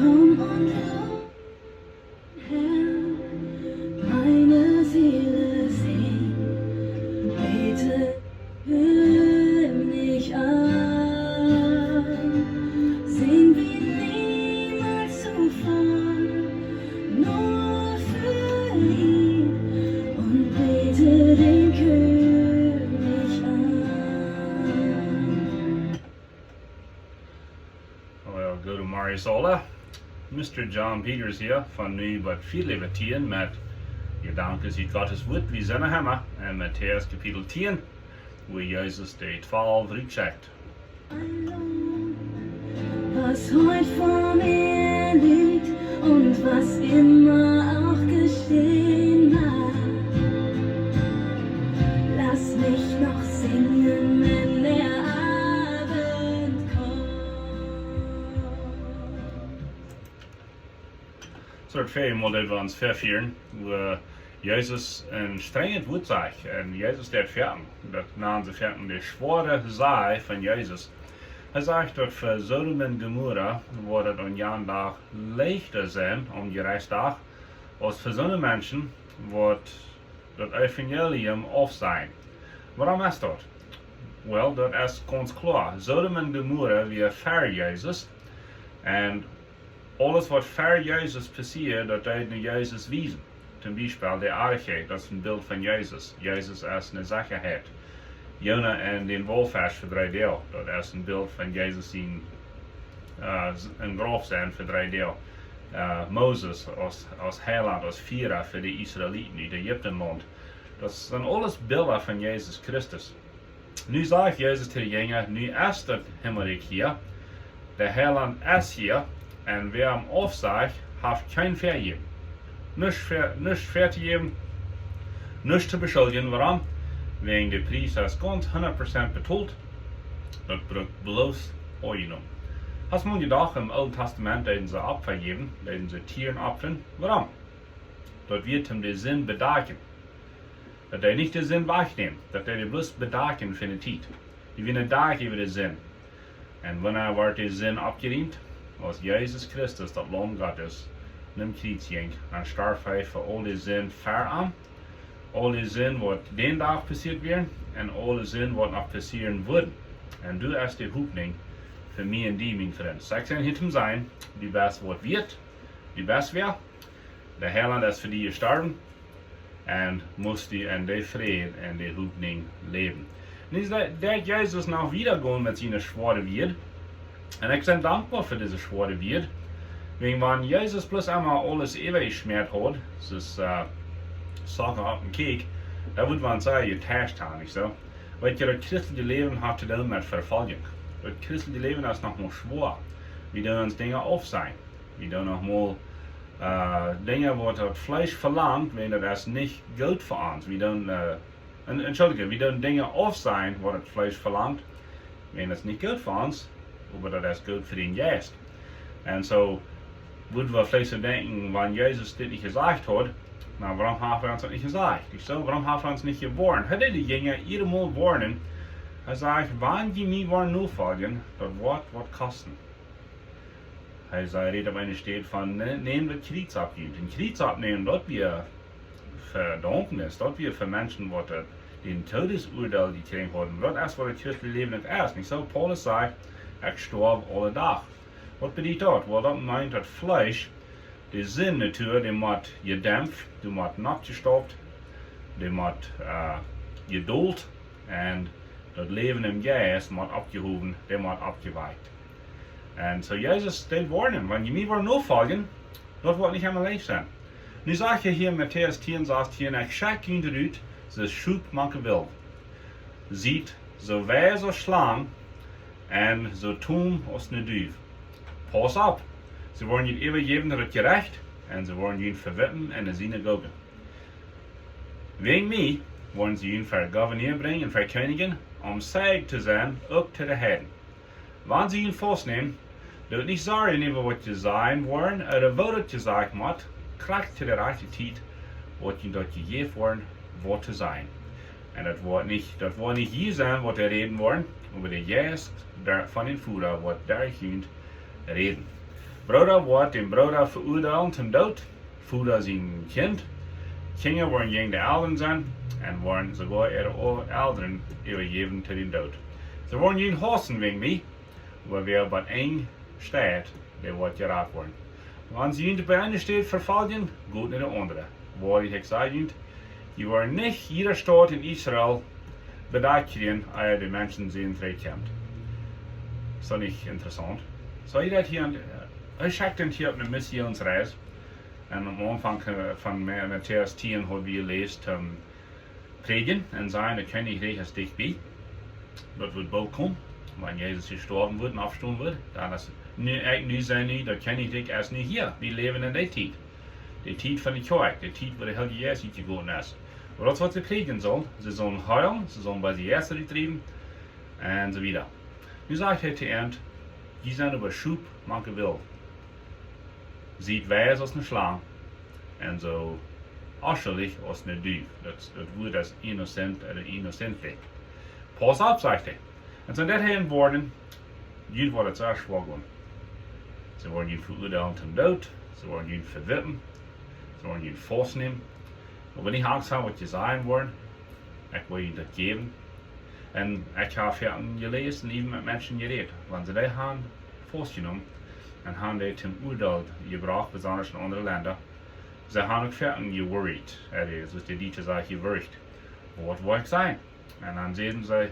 Komm und lob, Herr, meine Seele singt, bete, hör mich an, sing wie niemals zuvor, nur für ihn und bete den König an. Well, go to Marisola. Mr. John Peters hier van nu wat veel debatteren met gedanken uit Gottes woord. We zijn hem in Matteaus kapitel 10, wo Jesus die 12 rückschickt. Was heute vor mir liegt und was immer auch geschehen mag, lass mich noch singen, wenn der Abend kommt. Soort veel moeten we ons vervieren, wo Jesus een strenge woord zegt. En Jesus deed verten, dat naam ze verten de zware zaai van Jesus. Hij zegt dat voor Sodom en Gomorra wordt het een dag leichter zijn om die reisdag, als voor zo'n mensen wordt het evangelium af zijn. Waarom is dat? Wel, dat is ganz klar. Sodom en Gomorra weer voor Jezus. En alles wat voor Jezus passiert, dat deed naar Jezus wijzen. Zum Beispiel de aardigheid, dat is een beeld van Jezus. Jezus is een zekerheid. Jona en den wolfvers voor 3 deel, dat is een beeld van Jezus in een graf zijn voor 3 deel. Mozes als heiland, als vierer voor de Israëlieten in Egyptenland. Dat zijn alles beelden van Jezus Christus. Nu zegt Jezus tegen de jongeren, nu is het hemmelrijk hier. De heiland is hier. En wer hem afzegt, heeft geen vergeving. Nichts vergeben, nichts zu beschuldigen. Warum? Wegen der Preis ist ganz 100% betalt. Das bringt bloß Eugen. Hast man gedacht, im Alten Testament denen sie abvergeben, denen sie Tieren opfern? Warum? Dort wird ihm der Sinn bedaken. Dass er nicht den Sinn wegnehmen, dass er bloß bedaken für eine Zeit. Die will eine Tag über den Sinn. Und wenn wird der Sinn abgeräumt, als Jesus Christus, das Lamm Gottes, nem Kreuz ging, dann starb er für alle Sinn voran, alle Sinn, was den Tag passiert werden, und alle Sinn, was noch passieren würden. Und du hast die Hoffnung für mich und die, mein Freund. Sag es hinter sein, die best was wird, die best wäre. Der Heiland ist für die gestorben, und muss die in der Frieden und der Hoffnung leben. Und der Jesus noch wieder gehen mit seiner schweren Wird. Und ich bin dankbar für diese schwere Wird. Wenn Jesus bloß einmal alles ewig geschmiert hat, das Sachen auf dem Kek, da würde man sagen, ihr täuscht haben, nicht so? Weil das christliche Leben hat zu tun mit Verfolgung. Das christliche Leben ist noch mal schwer. Wir dürfen uns Dinge aufsehen. Wir dürfen noch mal Dinge, wo das Fleisch verlangt, wenn das nicht gut für uns. Wir dürfen, wir dürfen Dinge aufsehen, wo das Fleisch verlangt, wenn das nicht gut für uns, aber das ist gut für den Geist. Und so, würden wir vielleicht so denken, wenn Jesus das nicht gesagt hat, na, warum haben wir uns das nicht gesagt? So, warum haben wir uns nicht gewarnt? Hätte die Jünger ihre Mal warnen, er sagt, wenn die mir wollen nachfolgen, das Wort wird kosten. Er sagt, redet auf eine Stelle von, nehmen wir Kreuz abgeben. Den Kreuz abnehmen, dort wir für Danknis, dort wir für Menschen, die den Todesurteil gekriegt haben. Dort ist, wo das christliche Leben nicht ist. Nicht so, Paulus sagt, ich sterbe alle Tag. Was bedeutet das? Well, dat meint dat Fleisch, de Sinn natuurlijk, die moet gedämpft, die moet nachgestoppt, die moet geduld en dat Leben im Geist moet abgehoben, die moet abgeweicht. Und so Jesus steht warnen, wenn ihr mir wollt nachfolgen, das wird nicht einmal leicht sein. Nu sagt hier in Matteaus 10, sagt hier, ich schicke ihn eruit, so schub manke wild. Sieht, so wer so schlang, en so tum als ne duif. Pas op, ze worden je eeuwig geven naar het gerecht en ze worden je verwitten in de synagoge. Wegen mij worden ze je voor gouverneur brengen en voor koningen om zeig te zijn ook te de heiden. Wanneer ze je vastnemen, doet niet zorgen over wat je zijn worden, of wat het je zeggen moet, krijg te de rechte tijd wat je dat gegeven worden, wat te zijn. En dat wordt niet hier zijn wat er reden worden, maar de geest van den Führer wat daar kunt reden. Bruder wordt den Bruder verurteilt zum Tod, voor zijn kind. Kinderen worden gegen de ouderen zijn, en worden sogar ihre ouderen übergeben zu den Tod. Ze worden geen hassen wegen mij, waar wir bei één staat, der wordt geraakt worden. Wanneer ze iemand bij een staat vervolgen, gaat naar de andere. Waar ik zei, je wordt niet jeder staat in Israël bedacht kriegen, als die mensen zijn vrijkomt. Dat is niet interessant. So je dat hier, ich schackte hier auf eine Missionsreise. Und am Anfang von Matteaus 10 haben wir gelesen, predigen und sagen, der Königreich ist dicht bei. Das wird bald kommen, wenn Jesus gestorben wird und aufstehen wird. Dann ist nu sein, der Königreich ist nicht hier. Wir leben in der Zeit. Die Zeit von der Kirche, die Zeit, wo der Heilige Geist gegangen ist. Und das, was sie predigen sollen, sie sollen heilen, sie sollen bei sich Erste treiben und so weiter. Nu sage ich heute Ende, die sind über Schub, manche will. Sieht wijs als een slang en zo afschuwelijk als een duif. Dat wordt als innocent en innocentelijk. Pas op, zegt hij. En zo dat hij woorden, jullie worden zo geschwagen. Ze worden jullie veroordeeld tot dood, ze worden jullie verwitten, ze worden jullie vastnemen. Maar wanneer angst hebben wat je zijn worden, ik wil je dat geven. En ik heb verder gelezen en even met mensen geredet. Wanneer ze dat hebben vastgenomen, en haben die zum Urteil gebracht, besonders in andere Länder. Sie haben auch fertig geworried. Also die Dieter sagt, gewürgt. Was will ich sein? Und dann sehen sie,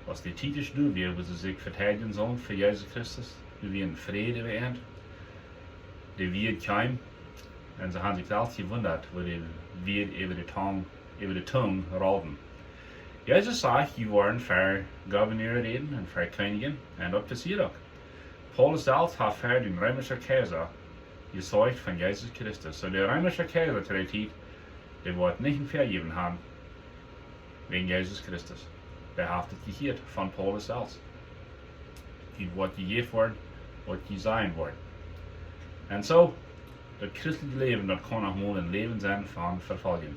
was die Titel tun, wie sie sich verteidigen sollen für Jesus Christus, wie wir in Friede werden, die wird kommen. Und sie haben sich selbst gewundert, wo die wird über die Tongue reden. Jesus sagt, sie wollen für Gouverneur reden und für Königin, und das passiert auch. Paulus selbst hat für den römischen Kaiser gezeugt von Jesus Christus. So der römische Kaiser zu der Zeit, der wird nicht vergeben haben wegen Jesus Christus. Der hat es gehört von Paulus selbst. Die wird gegeben worden, wird gesehen worden. Und so, das christliche Leben, das kann auch mal ein Leben sein von Verfolgung.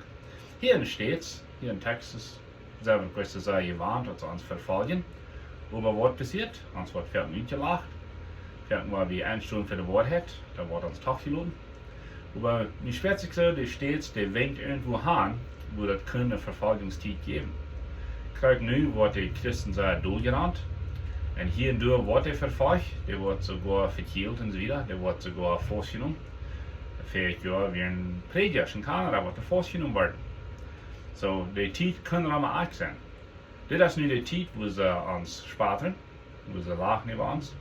Hier in States, hier in Texas, selber Christus sei gewarnt, dass sie uns verfolgen. Aber was passiert? Uns wird fertig nicht gelacht. Fertig war wie eine Stunde für die Wahrheit, da wird uns Tag gelohnt. Aber nicht schwärzig so, die States, die winkt irgendwo an, wo das keine Verfolgungszeit geben. Kijk nu wordt die Christen zijn doorgerannt. En hier en daar wordt hij vervolgd. Die wordt sogar verkield en zo wieder. Die wordt sogar vastgenomen. 40 jaar weer een prediger in Canada wordt er vastgenomen worden. So, die tijd kan er allemaal uit zijn. Dit is nu de tijd wo ze ons spateren. Wo ze lachen über ons.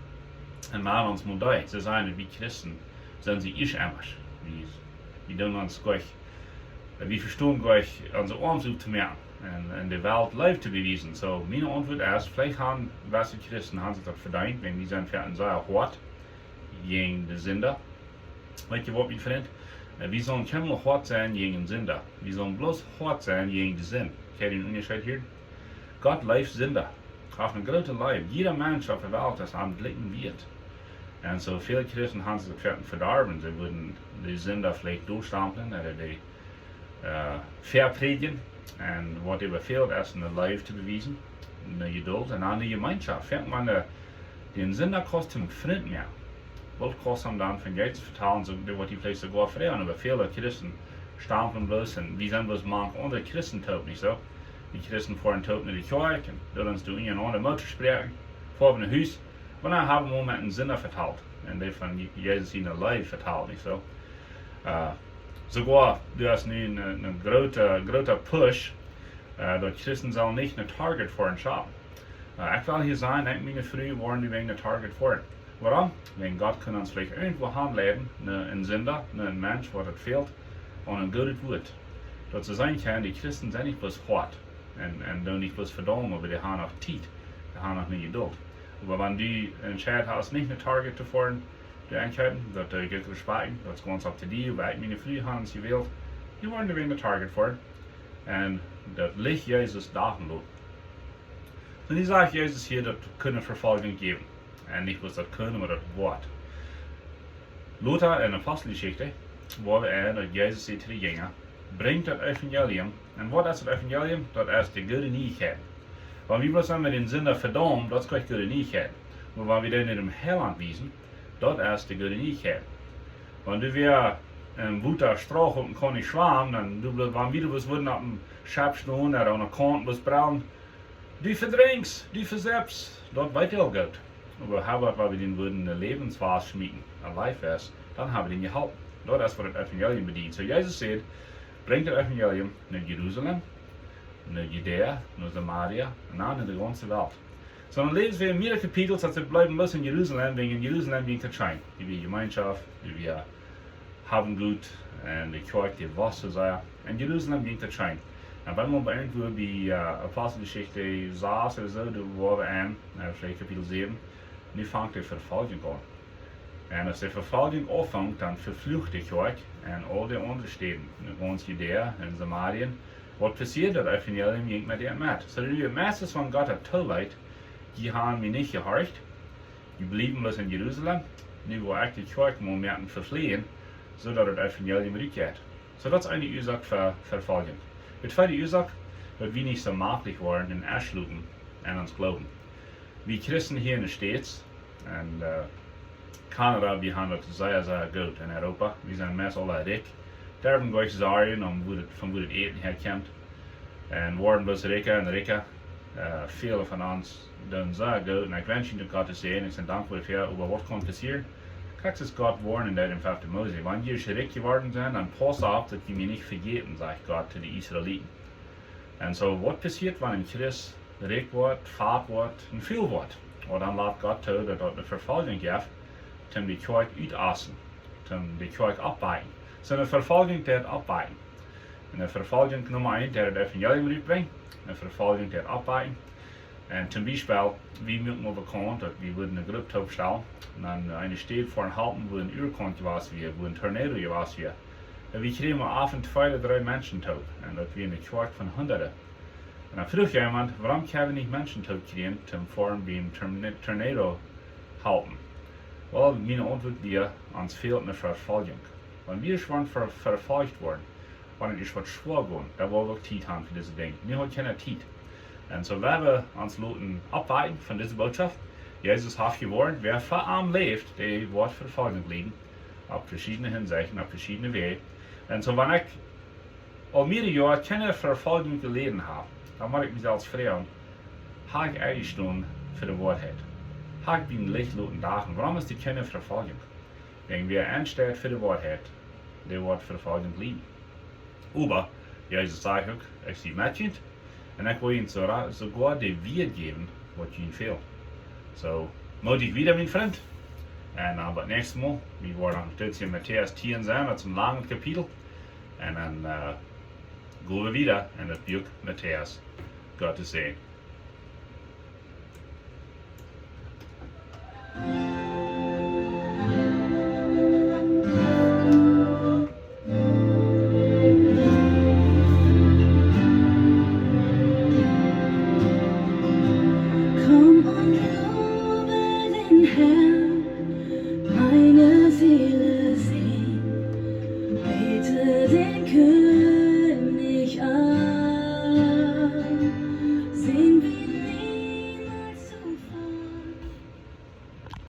En maken ons moedij. Ze zijn wie Christen. Zijn ze isch anders. Wir doen ons gleich. Wir verstehen gleich onze Arm zu merken. En de wereld leeft te bewijzen. So, mijn antwoord is, vielleicht haben weiße Christen haben sich das verdient, wenn die zijn verten sehr hart gegen de Sünder. Weet je wat ik vind? Wir sollen keine hart sein gegen den Sünder. Wir sollen bloß hart sein gegen die Sinn. Kijk je den Unterschied hier? Gott leeft Sünder. Auf eine große Leib. Jeder Mensch auf der Welt ist am blicken wird. Und so viele Christen haben sich das verten verdorben. Sie würden die Sünder vielleicht durchstampeln oder die verpredigen. En wat er befehlt is een leven te bewijzen, een geduld en aan de gemeenschap. Vindt man den Sünder kost hem vriend meer. Wat kost hem dan van Geld te vertalen, so, wat die vielleicht sogar vreden. Aber viele Christen stampeln bloß und wie sind bloß manche andere Christen tot nicht so. Die Christen fahren tot in die Kirche und dort uns durch einen anderen Mutter sprechen, vor einem Haus. Und dann haben wir mit einem Sünder vertalt. Und die von Jesus in der Leib vertalt nicht so. Sogar, du hast nu een grote push, dat Christen zal niet een target voor een schaap. Ik wil hier zijn, ik mijn vrienden worden wegen een target voor. Waarom? Wegen Gott kann uns vielleicht irgendwo handleiden, een zinder, een mens, wat het fehlt, und ein gutes Wort. Dat ze zijn kann, die Christen zijn niet bloß hart, en doen niet bloß verdammen, aber die haben auch Zeit, die haben auch nicht Geduld. Aber wenn du entscheidet hast, nicht ein target zu fahren, de entscheiden, dat de Götter spijten, dat is gewoon op te die, wij mijn vrienden hadden ze wilt, die worden er weer de target voor. En dat licht Jezus dagen loopt. En die zegt Jezus hier, dat kunnen vervolging geven. En niet was dat kunnen, maar dat woord. Luther in de apostelgeschichte, waar dat Jezus zei tegen de jongeren, brengt het evangelium. En wat is het evangelium? Dat is de goede nieuwigheid. Want wie was dan met den Sünder verdammt, dat is gleich goede nieuwigheid. Maar wanneer wir dann in dem Hell anwiesen, Das ist die gute Neuigkeit. Wenn du wieder ein guter Strauch und kann nicht schwammen, dann wenn wieder was würden auf dem Schab stehen oder an der Kant was braun, du verdrängst, du verserbst, das weiß ja auch gut. Aber Harvard, weil wir den würden eine Lebensweise schmieden, ein Lifevest, dann haben wir den gehalten. Das ist, was das Evangelium bedient. So Jesus sagt, bringt das Evangelium nach Jerusalem, nach Judäa, nach Samaria und dann in die ganze Welt. So dann lesen wir in mehreren Kapiteln, dass wir bleiben müssen in Jerusalem, wegen in Jerusalem wegen der Schein. Die Gemeinschaft, die haben gut, und die Kirche, die Wasser sei. In Jerusalem wegen der Schein. Und wenn man bei irgendwo die Apostelgeschichte 6 oder so, da waren wir an, vielleicht Kapitel 7, nu fängt die Verfolgung an. Und als die Verfolgung anfängt, dann verflucht die Kirche und all die anderen Städte, in ganz Judäa und Samarien. Was passiert, das Evangelium ging mit dem mit. So die meisten von Gott hat Tollheit, die haben wir nicht gehorcht. Die blieben bloß in Jerusalem. Nu wo echt die Kirche Momenten verfliehen, sodass das Evangelium rückkehrt. So das ist eine Ursache für Verfolgung. Die zweite Ursache, dass wir nicht so machtlich waren in Erschlucken an uns Glauben. Wir Christen hier in den States und Kanada, wir haben das sehr, sehr gut in Europa. Wir sind meist alle reich. Daarom ga ik zeggen van hoe het eten herkent. En worden bloß rijker en rijker. Viele von uns doen sehr gut. Und ich wünsche Ihnen Gott zu sehen. Ich bin dankbar dafür, über was kann passieren. Kriegst es Gott warnen in dem 5. Mose. Wenn wir reich geworden sind, dann pass auf, dass wir mich nicht vergeben, sagt Gott zu den Israeliten. Und so, was passiert, wenn ein Christ reich wird, fad wird und viel wird? Und dann lässt Gott zu, dass dort eine Verfolgung gibt, um die Kirche utassen, um die Kirche abweichen. So eine Verfolgung, der abweichen. Eine Verfolgung Nummer 1, der das Evangelium mitbringt. Eine Verfolgung, der abweichen. Und zum Beispiel, wie müssen wir bekommen, dass wir eine Gruppe aufstellen und dann eine Stadt vorhalten, wo ein Urkund gewesen wird, wo ein Tornado gewesen wird. Und wir kriegen auf und 2 oder 3 Menschen tot. Und das wir eine Kirche von Hunderten. Und dann fragt jemand, warum können wir nicht Menschen tot kriegen, zum Form wie ein Tornado halten? Well, meine Antwort wäre, uns fehlt eine Verfolgung. Wenn wir schon verfolgt worden, wenn es was schwer geworden, da wollen wir Zeit haben für diese Dinge. Wir haben keine Zeit. Und so werden wir uns Leuten abweichen von dieser Botschaft. Jesus hat geworden, wer für arm lebt, der wird Verfolgung leiden. Auf verschiedene Hinsichten, auf verschiedene Wege. Und so, wenn ich all mehrere Jahre keine Verfolgung gelitten habe, dann muss ich mich selbst fragen, habe ich eingestellt für die Wahrheit? Habe ich den Lichtloten dagen? Warum ist die keine Verfolgung? Wenn wir einsteht für die Wahrheit, der wird Verfolgung leiden. Aber, Jesus sagt auch, ich sehe Mädchen, und ich will Ihnen sogar die Wert geben, was Ihnen fehlt. So, muss ich wieder, mein Freund. Und aber nächstes Mal, wir werden stets in Matteaus 10 sein, das ist ein langes Kapitel. Und dann gehen wir wieder in das Buch Matteaus. Gott zu sehen.